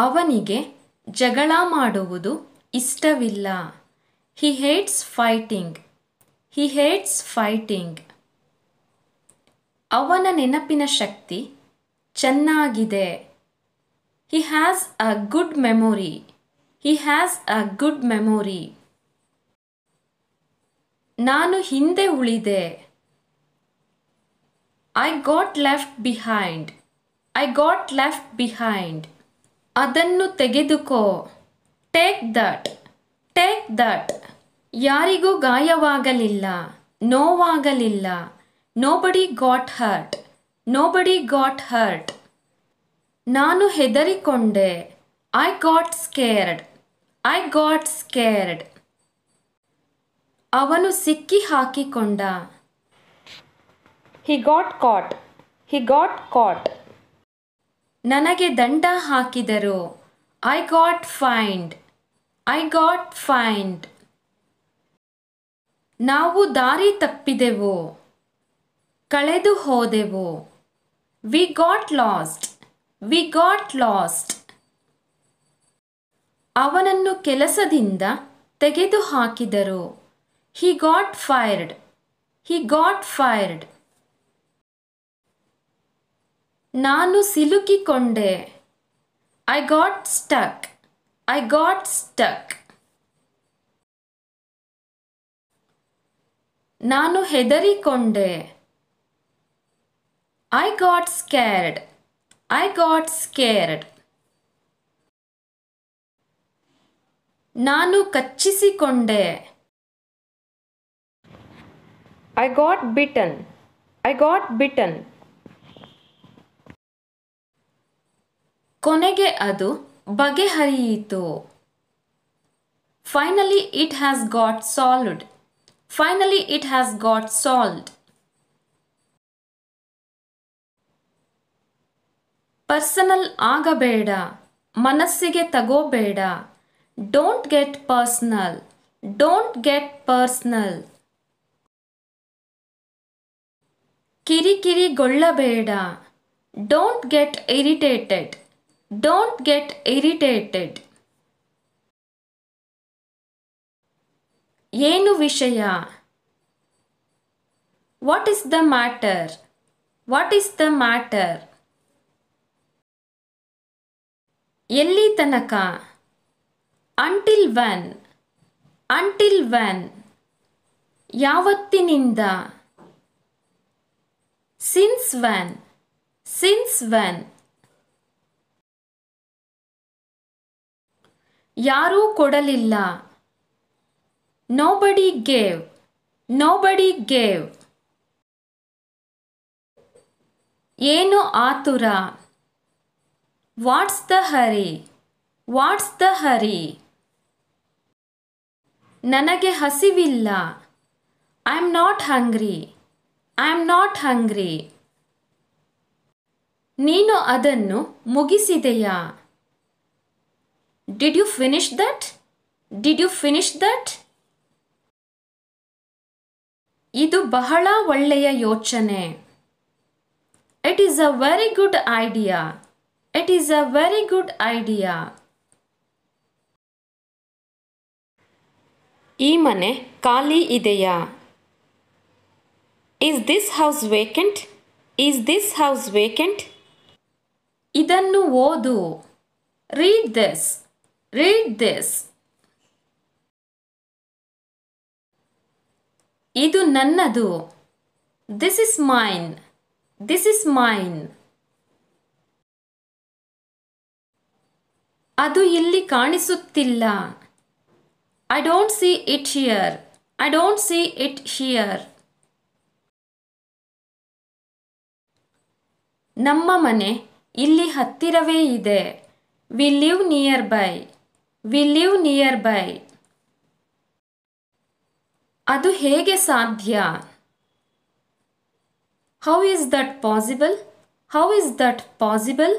ಅವನಿಗೆ ಜಗಳ ಮಾಡುವುದು ಇಷ್ಟವಿಲ್ಲ. He hates fighting. He hates fighting. ಅವನ ನೆನಪಿನ ಶಕ್ತಿ ಚೆನ್ನಾಗಿದೆ. He has a good memory. He has a good memory. ನಾನು ಹಿಂದೆ ಉಳಿದೆ. I got left behind. I got left behind. ಅದನ್ನು ತೆಗೆದುಕೋ. Take that. Take that. ಯಾರಿಗೂ ಗಾಯವಾಗಲಿಲ್ಲ, ನೋವಾಗಲಿಲ್ಲ. Nobody got hurt. Nobody got hurt. ನಾನು ಹೆದರಿಕೊಂಡೆ. I got scared. I got scared. ಅವನು ಸಿಕ್ಕಿ ಹಾಕಿಕೊಂಡ. He got caught. He got caught. ನನಗೆ ದಂಡ ಹಾಕಿದರು. I got fined. I got fined. ನಾವು ದಾರಿ ತಪ್ಪಿದೆವು. ಕಳೆದು ಹೋದೆವು. We got lost. We got lost. ಅವನನ್ನು ಕೆಲಸದಿಂದ ತೆಗೆದುಹಾಕಿದರು. He got fired. He got fired. ನಾನು ಸಿಲುಕಿಕೊಂಡೆ. I got stuck. I got stuck. ನಾನು ಹೆದರಿಕೊಂಡೆ. I got scared. I got scared. ನಾನು ಕಚ್ಚಿಸಿಕೊಂಡೆ. I got bitten. I got bitten. ಕೊನೆಗೆ ಅದು ಬಗೆಹರಿಯಿತು. Finally it has got solved. Finally it has got solved. Personal ಆಗಬೇಡ. ಮನಸ್ಸಿಗೆ ತಗೋಬೇಡ. Don't get personal. Don't get personal. ಕಿರಿಕಿರಿಗೊಳ್ಳಬೇಡ. Don't get irritated. Don't get irritated. ಏನು ವಿಷಯ? What is the matter? What is the matter? ಎಲ್ಲಿ ತನಕ? Until when? Until when? ಯಾವತ್ತಿನಿಂದ? Since when? Since when? ಯಾರೂ ಕೊಡಲಿಲ್ಲ. Nobody gave. Nobody gave. ಏನು ಆತುರ? What's the hurry? What's the hurry? ನನಗೆ ಹಸಿವಿಲ್ಲ. I'm not hungry. I'm not hungry. ನೀನು ಅದನ್ನು ಮುಗಿಸಿದೆಯಾ? Did you finish that? Did you finish that? ಇದು ಬಹಳ ಒಳ್ಳೆಯ ಯೋಚನೆ. It is a very good idea. It is a very good idea. ಈ ಮನೆ ಖಾಲಿ ಇದೆಯಾ? Is this house vacant? Is this house vacant? ಇದನ್ನು ಓದು. Read this. Read this. ಇದು ನನ್ನದು. This is mine. This is mine. ಅದು ಇಲ್ಲಿ ಕಾಣಿಸುತ್ತಿಲ್ಲ. I don't see it here. I don't see it here. ನಮ್ಮ ಮನೆ ಇಲ್ಲಿ ಹತ್ತಿರವೇ ಇದೆ. We live nearby. We live nearby. ಅದು ಹೇಗೆ ಸಾಧ್ಯ? How is that possible? How is that possible?